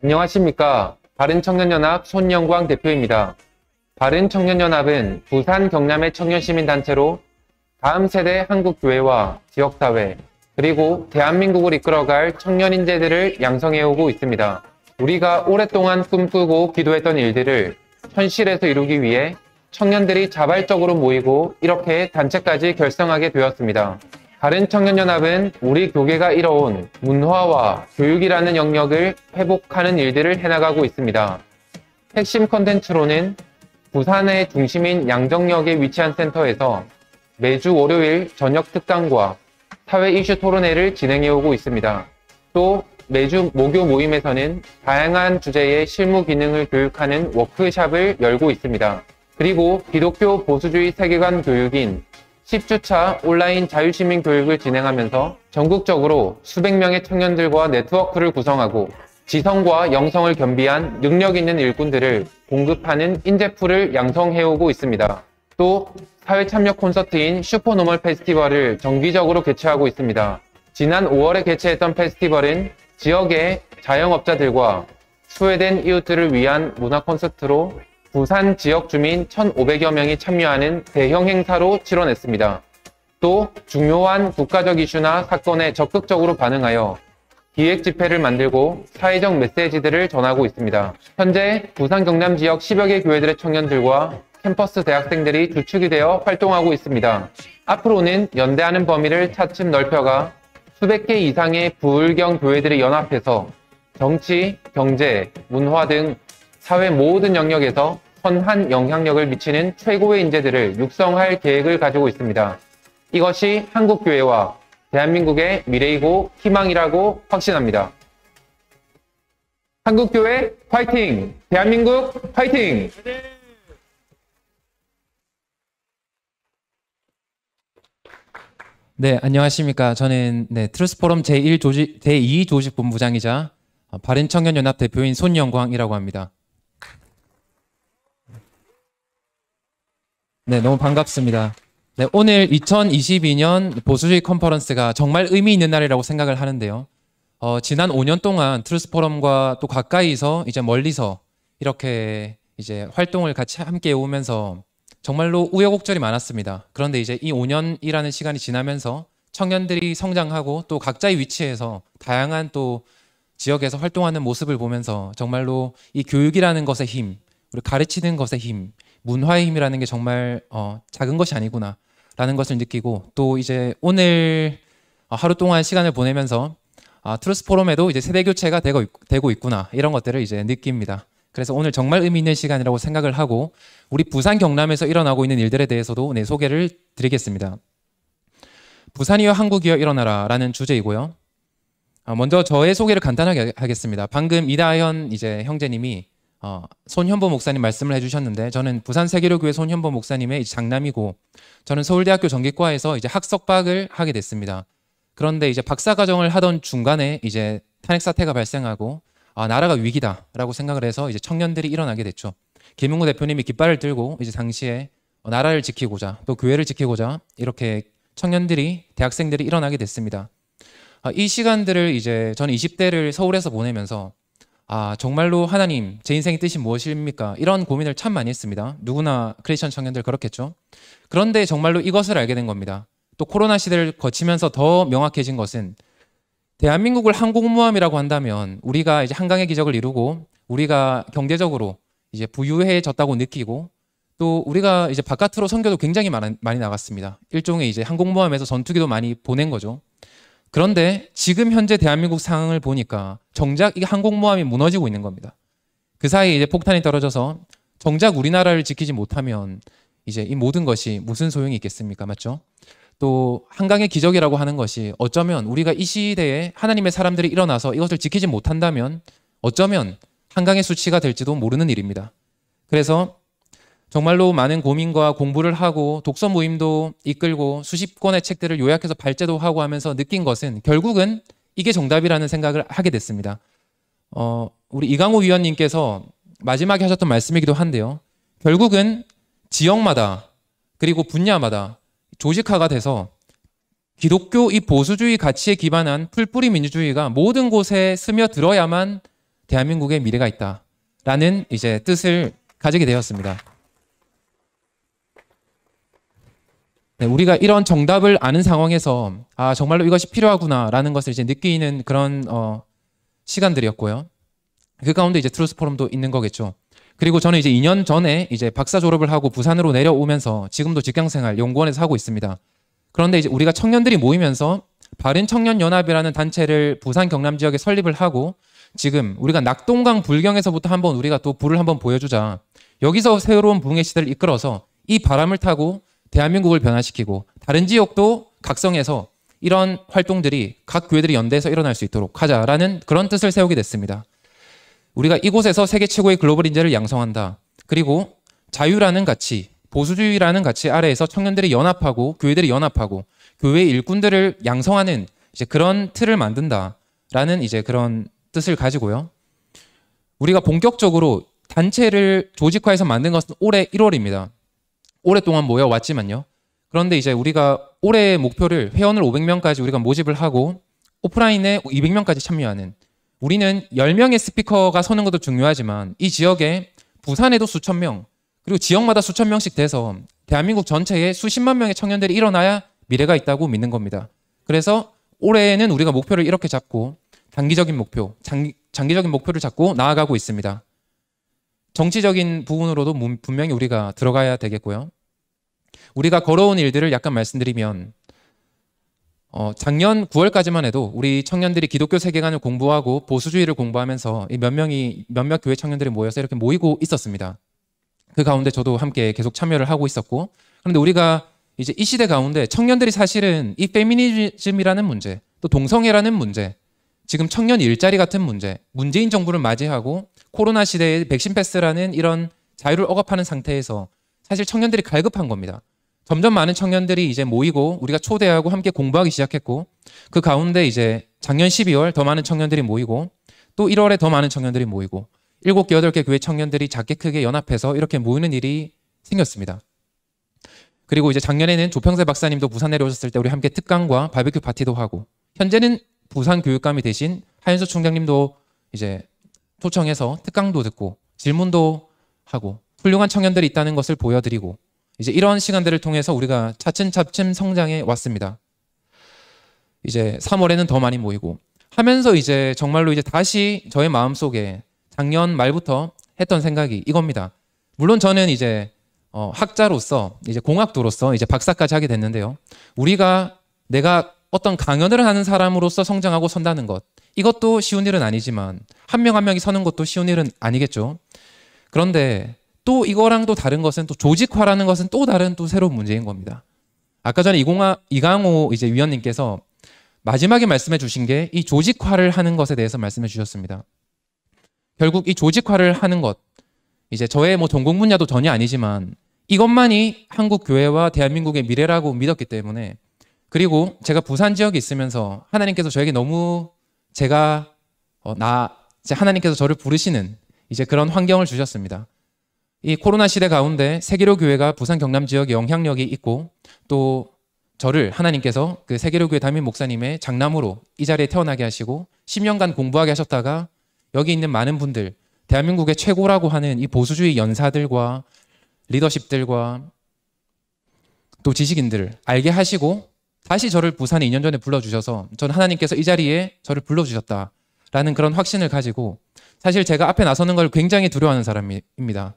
안녕하십니까. 바른청년연합 손영광 대표입니다. 바른청년연합은 부산 경남의 청년시민단체로 다음 세대 한국교회와 지역사회, 그리고 대한민국을 이끌어갈 청년 인재들을 양성해오고 있습니다. 우리가 오랫동안 꿈꾸고 기도했던 일들을 현실에서 이루기 위해 청년들이 자발적으로 모이고 이렇게 단체까지 결성하게 되었습니다. 바른청년연합은 우리 교계가 이뤄온 문화와 교육이라는 영역을 회복하는 일들을 해나가고 있습니다. 핵심 컨텐츠로는 부산의 중심인 양정역에 위치한 센터에서 매주 월요일 저녁 특강과 사회 이슈 토론회를 진행해오고 있습니다. 또 매주 목요 모임에서는 다양한 주제의 실무 기능을 교육하는 워크숍을 열고 있습니다. 그리고 기독교 보수주의 세계관 교육인 10주차 온라인 자유시민 교육을 진행하면서 전국적으로 수백 명의 청년들과 네트워크를 구성하고 지성과 영성을 겸비한 능력 있는 일꾼들을 공급하는 인재풀을 양성해오고 있습니다. 또 사회 참여 콘서트인 슈퍼노멀 페스티벌을 정기적으로 개최하고 있습니다. 지난 5월에 개최했던 페스티벌은 지역의 자영업자들과 소외된 이웃들을 위한 문화 콘서트로 부산 지역 주민 1,500여 명이 참여하는 대형 행사로 치러냈습니다. 또 중요한 국가적 이슈나 사건에 적극적으로 반응하여 기획 집회를 만들고 사회적 메시지들을 전하고 있습니다. 현재 부산 경남 지역 10여 개 교회들의 청년들과 캠퍼스 대학생들이 주축이 되어 활동하고 있습니다. 앞으로는 연대하는 범위를 차츰 넓혀가 수백 개 이상의 부울경 교회들이 연합해서 정치, 경제, 문화 등 사회 모든 영역에서 선한 영향력을 미치는 최고의 인재들을 육성할 계획을 가지고 있습니다. 이것이 한국교회와 대한민국의 미래이고 희망이라고 확신합니다. 한국교회 화이팅! 대한민국 화이팅! 네, 안녕하십니까. 저는 트루스포럼 제2 조직본부장이자 바른청년연합 대표인 손영광이라고 합니다. 네, 너무 반갑습니다. 네, 오늘 2022년 보수주의 컨퍼런스가 정말 의미 있는 날이라고 생각을 하는데요. 지난 5년 동안 트루스포럼과 또 가까이서 이제 멀리서 이렇게 이제 활동을 같이 함께 해오면서 정말로 우여곡절이 많았습니다. 그런데 이제 이 5년이라는 시간이 지나면서 청년들이 성장하고 또 각자의 위치에서 다양한 또 지역에서 활동하는 모습을 보면서 정말로 이 교육이라는 것의 힘, 우리 가르치는 것의 힘, 문화의 힘이라는 게 정말 작은 것이 아니구나 라는 것을 느끼고, 또 이제 오늘 하루 동안 시간을 보내면서 트루스포럼에도 이제 세대 교체가 되고 있구나 이런 것들을 이제 느낍니다. 그래서 오늘 정말 의미 있는 시간이라고 생각을 하고 우리 부산 경남에서 일어나고 있는 일들에 대해서도 소개를 드리겠습니다. 부산이여 한국이여 일어나라 라는 주제이고요. 먼저 저의 소개를 간단하게 하겠습니다. 방금 이다현 이제 형제님이 손현보 목사님 말씀을 해주셨는데, 저는 부산 세계로교회 손현보 목사님의 장남이고 저는 서울대학교 전기과에서 이제 학석박을 하게 됐습니다. 그런데 이제 박사과정을 하던 중간에 이제 탄핵 사태가 발생하고 나라가 위기다라고 생각을 해서 이제 청년들이 일어나게 됐죠. 김웅구 대표님이 깃발을 들고 이제 당시에 나라를 지키고자 또 교회를 지키고자 이렇게 청년들이, 대학생들이 일어나게 됐습니다. 이 시간들을 이제 저는 20대를 서울에서 보내면서 정말로 하나님, 제 인생의 뜻이 무엇입니까? 이런 고민을 참 많이 했습니다. 누구나 크리스천 청년들 그렇겠죠. 그런데 정말로 이것을 알게 된 겁니다. 또 코로나 시대를 거치면서 더 명확해진 것은, 대한민국을 항공모함이라고 한다면 우리가 이제 한강의 기적을 이루고 우리가 경제적으로 이제 부유해졌다고 느끼고, 또 우리가 이제 바깥으로 선교도 굉장히 많이 나갔습니다. 일종의 이제 항공모함에서 전투기도 많이 보낸 거죠. 그런데 지금 현재 대한민국 상황을 보니까 정작 이 항공모함이 무너지고 있는 겁니다. 그 사이에 이제 폭탄이 떨어져서 정작 우리나라를 지키지 못하면 이제 이 모든 것이 무슨 소용이 있겠습니까? 맞죠? 또 한강의 기적이라고 하는 것이 어쩌면 우리가 이 시대에 하나님의 사람들이 일어나서 이것을 지키지 못한다면 어쩌면 한강의 수치가 될지도 모르는 일입니다. 그래서 정말로 많은 고민과 공부를 하고 독서 모임도 이끌고 수십 권의 책들을 요약해서 발제도 하고 하면서 느낀 것은 결국은 이게 정답이라는 생각을 하게 됐습니다. 우리 이강호 위원님께서 마지막에 하셨던 말씀이기도 한데요. 결국은 지역마다 그리고 분야마다 조직화가 돼서 기독교 이 보수주의 가치에 기반한 풀뿌리 민주주의가 모든 곳에 스며들어야만 대한민국의 미래가 있다라는 이제 뜻을 가지게 되었습니다. 네, 우리가 이런 정답을 아는 상황에서 정말로 이것이 필요하구나라는 것을 이제 느끼는 그런 시간들이었고요. 그 가운데 이제 트루스 포럼도 있는 거겠죠. 그리고 저는 이제 2년 전에 이제 박사 졸업을 하고 부산으로 내려오면서 지금도 직장생활 연구원에서 하고 있습니다. 그런데 이제 우리가 청년들이 모이면서 바른청년연합이라는 단체를 부산 경남 지역에 설립을 하고 지금 우리가 낙동강 불경에서부터 한번 우리가 또 불을 한번 보여주자. 여기서 새로운 부흥의 시대를 이끌어서 이 바람을 타고 대한민국을 변화시키고 다른 지역도 각성해서 이런 활동들이 각 교회들이 연대해서 일어날 수 있도록 하자라는 그런 뜻을 세우게 됐습니다. 우리가 이곳에서 세계 최고의 글로벌 인재를 양성한다. 그리고 자유라는 가치, 보수주의라는 가치 아래에서 청년들이 연합하고 교회들이 연합하고 교회 일꾼들을 양성하는 이제 그런 틀을 만든다라는 이제 그런 뜻을 가지고요. 우리가 본격적으로 단체를 조직화해서 만든 것은 올해 1월입니다. 오랫동안 모여왔지만요. 그런데 이제 우리가 올해의 목표를 회원을 500명까지 우리가 모집을 하고 오프라인에 200명까지 참여하는 우리는 10명의 스피커가 서는 것도 중요하지만 이 지역에 부산에도 수천 명 그리고 지역마다 수천 명씩 돼서 대한민국 전체에 수십만 명의 청년들이 일어나야 미래가 있다고 믿는 겁니다. 그래서 올해는 우리가 목표를 이렇게 잡고 단기적인 목표, 장기적인 목표를 잡고 나아가고 있습니다. 정치적인 부분으로도 분명히 우리가 들어가야 되겠고요. 우리가 걸어온 일들을 약간 말씀드리면 작년 9월까지만 해도 우리 청년들이 기독교 세계관을 공부하고 보수주의를 공부하면서 이 몇몇 교회 청년들이 모여서 이렇게 모이고 있었습니다. 그 가운데 저도 함께 계속 참여를 하고 있었고 그런데 우리가 이제 이 시대 가운데 청년들이 사실은 이 페미니즘이라는 문제 또 동성애라는 문제 지금 청년 일자리 같은 문제 문재인 정부를 맞이하고 코로나 시대에 백신 패스라는 이런 자유를 억압하는 상태에서 사실 청년들이 갈급한 겁니다. 점점 많은 청년들이 이제 모이고 우리가 초대하고 함께 공부하기 시작했고 그 가운데 이제 작년 12월 더 많은 청년들이 모이고 또 1월에 더 많은 청년들이 모이고 7개, 8개 교회 청년들이 작게 크게 연합해서 이렇게 모이는 일이 생겼습니다. 그리고 이제 작년에는 조평세 박사님도 부산 내려오셨을 때 우리 함께 특강과 바비큐 파티도 하고 현재는 부산 교육감이 되신 하윤수 총장님도 이제 초청해서 특강도 듣고 질문도 하고 훌륭한 청년들이 있다는 것을 보여드리고 이제 이런 시간들을 통해서 우리가 차츰차츰 성장해 왔습니다. 이제 3월에는 더 많이 모이고 하면서 이제 정말로 이제 다시 저의 마음속에 작년 말부터 했던 생각이 이겁니다. 물론 저는 이제 학자로서 이제 공학도로서 이제 박사까지 하게 됐는데요. 내가 어떤 강연을 하는 사람으로서 성장하고 선다는 것 이것도 쉬운 일은 아니지만 한 명 한 명이 서는 것도 쉬운 일은 아니겠죠. 그런데 또 이거랑 또 다른 것은 또 조직화라는 것은 또 다른 또 새로운 문제인 겁니다. 아까 전에 이강호 이제 위원님께서 마지막에 말씀해 주신 게 이 조직화를 하는 것에 대해서 말씀해 주셨습니다. 결국 이 조직화를 하는 것 이제 저의 뭐 전공 분야도 전혀 아니지만 이것만이 한국 교회와 대한민국의 미래라고 믿었기 때문에 그리고 제가 부산 지역에 있으면서 하나님께서 저에게 너무 하나님께서 저를 부르시는 이제 그런 환경을 주셨습니다. 이 코로나 시대 가운데 세계로 교회가 부산 경남 지역에 영향력이 있고 또 저를 하나님께서 그 세계로 교회 담임 목사님의 장남으로 이 자리에 태어나게 하시고 10년간 공부하게 하셨다가 여기 있는 많은 분들 대한민국의 최고라고 하는 이 보수주의 연사들과 리더십들과 또 지식인들을 알게 하시고 다시 저를 부산에 2년 전에 불러주셔서 저는 하나님께서 이 자리에 저를 불러주셨다라는 그런 확신을 가지고 사실 제가 앞에 나서는 걸 굉장히 두려워하는 사람입니다.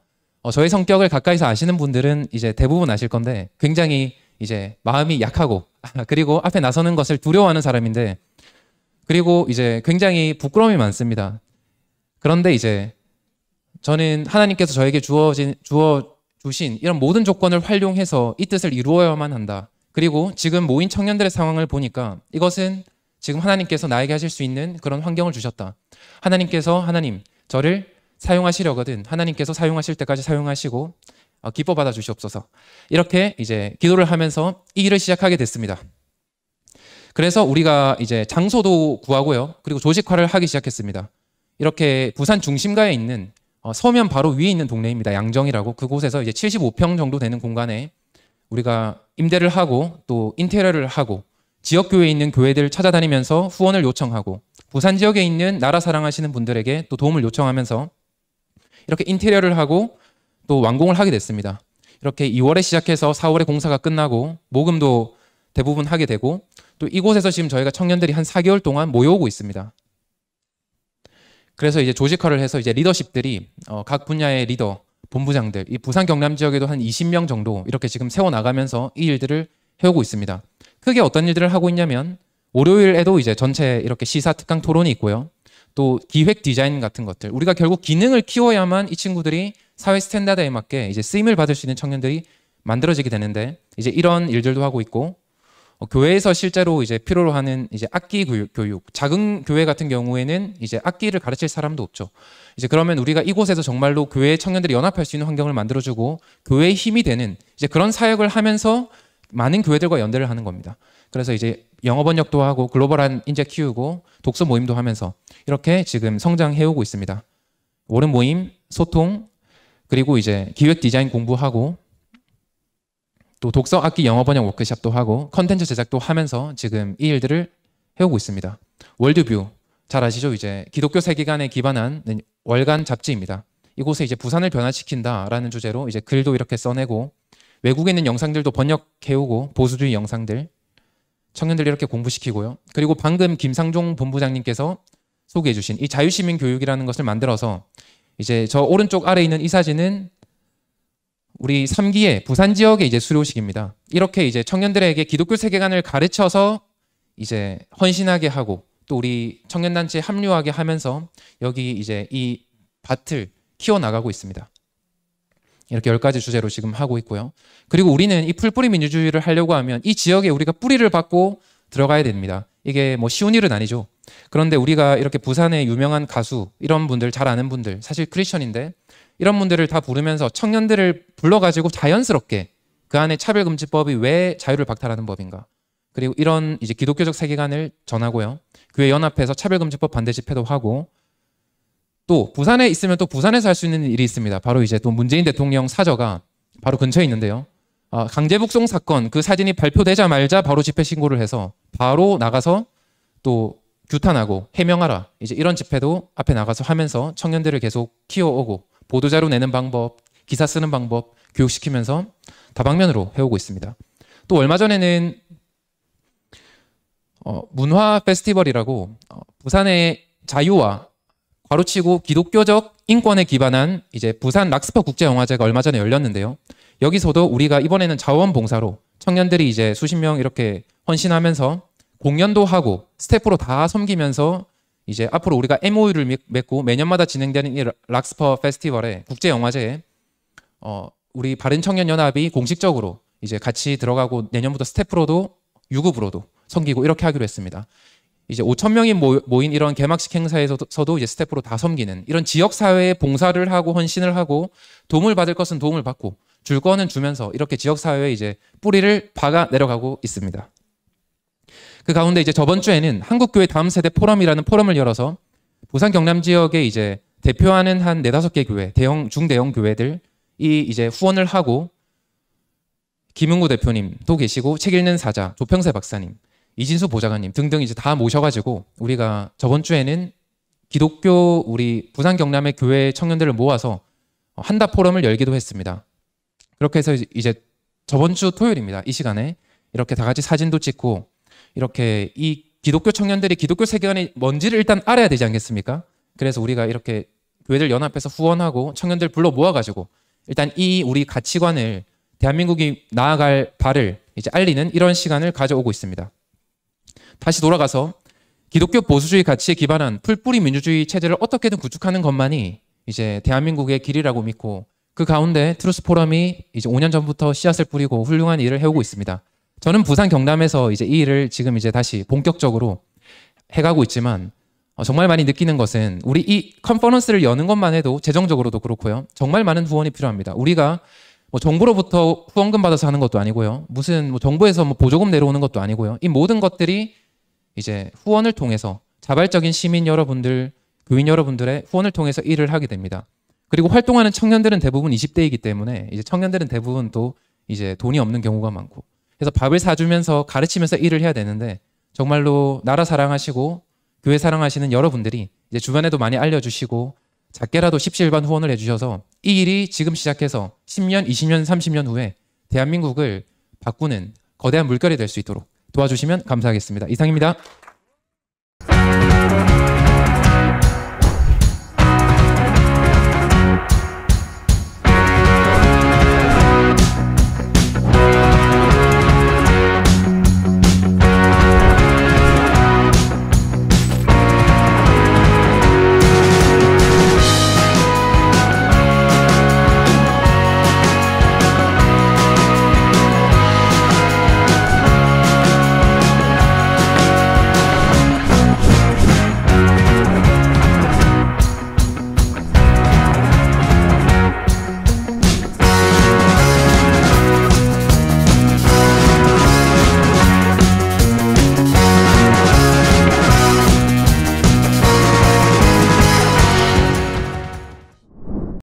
저의 성격을 가까이서 아시는 분들은 이제 대부분 아실 건데 굉장히 이제 마음이 약하고 그리고 앞에 나서는 것을 두려워하는 사람인데 그리고 이제 굉장히 부끄러움이 많습니다. 그런데 이제 저는 하나님께서 저에게 주어 주신 이런 모든 조건을 활용해서 이 뜻을 이루어야만 한다. 그리고 지금 모인 청년들의 상황을 보니까 이것은 지금 하나님께서 나에게 하실 수 있는 그런 환경을 주셨다. 하나님 저를 사용하시려거든 하나님께서 사용하실 때까지 사용하시고 기뻐 받아 주시옵소서. 이렇게 이제 기도를 하면서 이 일을 시작하게 됐습니다. 그래서 우리가 이제 장소도 구하고요. 그리고 조직화를 하기 시작했습니다. 이렇게 부산 중심가에 있는 서면 바로 위에 있는 동네입니다. 양정이라고. 그곳에서 이제 75평 정도 되는 공간에 우리가 임대를 하고 또 인테리어를 하고 지역교회에 있는 교회들 찾아다니면서 후원을 요청하고 부산 지역에 있는 나라 사랑하시는 분들에게 또 도움을 요청하면서 이렇게 인테리어를 하고 또 완공을 하게 됐습니다. 이렇게 2월에 시작해서 4월에 공사가 끝나고 모금도 대부분 하게 되고 또 이곳에서 지금 저희가 청년들이 한 4개월 동안 모여오고 있습니다. 그래서 이제 조직화를 해서 이제 리더십들이 각 분야의 리더, 본부장들, 이 부산 경남 지역에도 한 20명 정도 이렇게 지금 세워나가면서 이 일들을 해오고 있습니다. 크게 어떤 일들을 하고 있냐면 월요일에도 이제 전체 이렇게 시사 특강 토론이 있고요. 또 기획 디자인 같은 것들. 우리가 결국 기능을 키워야만 이 친구들이 사회 스탠다드에 맞게 이제 쓰임을 받을 수 있는 청년들이 만들어지게 되는데 이제 이런 일들도 하고 있고 교회에서 실제로 이제 필요로 하는 이제 악기 교육, 작은 교회 같은 경우에는 이제 악기를 가르칠 사람도 없죠. 이제 그러면 우리가 이곳에서 정말로 교회 청년들이 연합할 수 있는 환경을 만들어주고 교회의 힘이 되는 이제 그런 사역을 하면서 많은 교회들과 연대를 하는 겁니다. 그래서 이제 영어 번역도 하고 글로벌한 인재 키우고 독서 모임도 하면서 이렇게 지금 성장해오고 있습니다. 오른 모임, 소통, 그리고 이제 기획 디자인 공부하고 또 독서 악기 영어 번역 워크숍도 하고 컨텐츠 제작도 하면서 지금 이 일들을 해오고 있습니다. 월드뷰 잘 아시죠? 이제 기독교 세계관에 기반한 월간 잡지입니다. 이곳에 이제 부산을 변화시킨다라는 주제로 이제 글도 이렇게 써내고 외국에 있는 영상들도 번역해오고 보수주의 영상들 청년들 이렇게 공부시키고요. 그리고 방금 김상종 본부장님께서 소개해 주신 이 자유시민 교육이라는 것을 만들어서 이제 저 오른쪽 아래에 있는 이 사진은 우리 3기의 부산 지역의 이제 수료식입니다. 이렇게 이제 청년들에게 기독교 세계관을 가르쳐서 이제 헌신하게 하고 또 우리 청년단체에 합류하게 하면서 여기 이제 이 밭을 키워나가고 있습니다. 이렇게 10가지 주제로 지금 하고 있고요. 그리고 우리는 이 풀뿌리 민주주의를 하려고 하면 이 지역에 우리가 뿌리를 받고 들어가야 됩니다. 이게 뭐 쉬운 일은 아니죠. 그런데 우리가 이렇게 부산의 유명한 가수 이런 분들 잘 아는 분들 사실 크리스천인데 이런 분들을 다 부르면서 청년들을 불러가지고 자연스럽게 그 안에 차별금지법이 왜 자유를 박탈하는 법인가 그리고 이런 이제 기독교적 세계관을 전하고요. 교회 연합해서 차별금지법 반대 집회도 하고 또 부산에 있으면 또 부산에서 할 수 있는 일이 있습니다. 바로 이제 또 문재인 대통령 사저가 바로 근처에 있는데요. 강제북송 사건 그 사진이 발표되자마자 바로 집회 신고를 해서 바로 나가서 또 규탄하고 해명하라 이제 이런 집회도 앞에 나가서 하면서 청년들을 계속 키워오고 보도자료 내는 방법, 기사 쓰는 방법 교육시키면서 다방면으로 해오고 있습니다. 또 얼마 전에는 문화 페스티벌이라고 부산의 자유와 괄호치고 기독교적 인권에 기반한 이제 부산 락스퍼 국제영화제가 얼마 전에 열렸는데요. 여기서도 우리가 이번에는 자원봉사로 청년들이 이제 수십 명 이렇게 헌신하면서 공연도 하고 스태프로 다 섬기면서 이제 앞으로 우리가 MOU를 맺고 매년마다 진행되는 이 락스퍼 페스티벌에 국제영화제에 우리 바른청년연합이 공식적으로 이제 같이 들어가고 내년부터 스태프로도 유급으로도 섬기고 이렇게 하기로 했습니다. 이제 5,000명이 모인 이런 개막식 행사에서도 이제 스태프로 다 섬기는 이런 지역사회에 봉사를 하고 헌신을 하고 도움을 받을 것은 도움을 받고 줄 거는 주면서 이렇게 지역사회에 이제 뿌리를 박아 내려가고 있습니다. 그 가운데 이제 저번 주에는 한국교회 다음 세대 포럼이라는 포럼을 열어서 부산 경남 지역에 이제 대표하는 한 4-5개 교회, 중대형 교회들이 이제 후원을 하고 김은구 대표님도 계시고 책 읽는 사자, 조평세 박사님, 이진수 보좌관님 등등 이제 다 모셔가지고 우리가 저번 주에는 기독교 우리 부산 경남의 교회 청년들을 모아서 한다 포럼을 열기도 했습니다. 그렇게 해서 이제 저번 주 토요일입니다. 이 시간에 이렇게 다 같이 사진도 찍고 이렇게 이 기독교 청년들이 기독교 세계관이 뭔지를 일단 알아야 되지 않겠습니까? 그래서 우리가 이렇게 교회들 연합해서 후원하고 청년들 불러 모아가지고 일단 이 우리 가치관을 대한민국이 나아갈 바를 이제 알리는 이런 시간을 가져오고 있습니다. 다시 돌아가서 기독교 보수주의 가치에 기반한 풀뿌리 민주주의 체제를 어떻게든 구축하는 것만이 이제 대한민국의 길이라고 믿고 그 가운데 트루스 포럼이 이제 5년 전부터 씨앗을 뿌리고 훌륭한 일을 해오고 있습니다. 저는 부산 경남에서 이제 이 일을 지금 이제 다시 본격적으로 해가고 있지만 정말 많이 느끼는 것은 우리 이 컨퍼런스를 여는 것만 해도 재정적으로도 그렇고요. 정말 많은 후원이 필요합니다. 우리가 뭐 정부로부터 후원금 받아서 하는 것도 아니고요. 무슨 뭐 정부에서 뭐 보조금 내려오는 것도 아니고요. 이 모든 것들이 이제 후원을 통해서 자발적인 시민 여러분들, 교인 여러분들의 후원을 통해서 일을 하게 됩니다. 그리고 활동하는 청년들은 대부분 20대이기 때문에 이제 청년들은 대부분 또 이제 돈이 없는 경우가 많고, 그래서 밥을 사주면서 가르치면서 일을 해야 되는데, 정말로 나라 사랑하시고 교회 사랑하시는 여러분들이 이제 주변에도 많이 알려주시고 작게라도 십시일반 후원을 해주셔서 이 일이 지금 시작해서 10년, 20년, 30년 후에 대한민국을 바꾸는 거대한 물결이 될 수 있도록 도와주시면 감사하겠습니다. 이상입니다.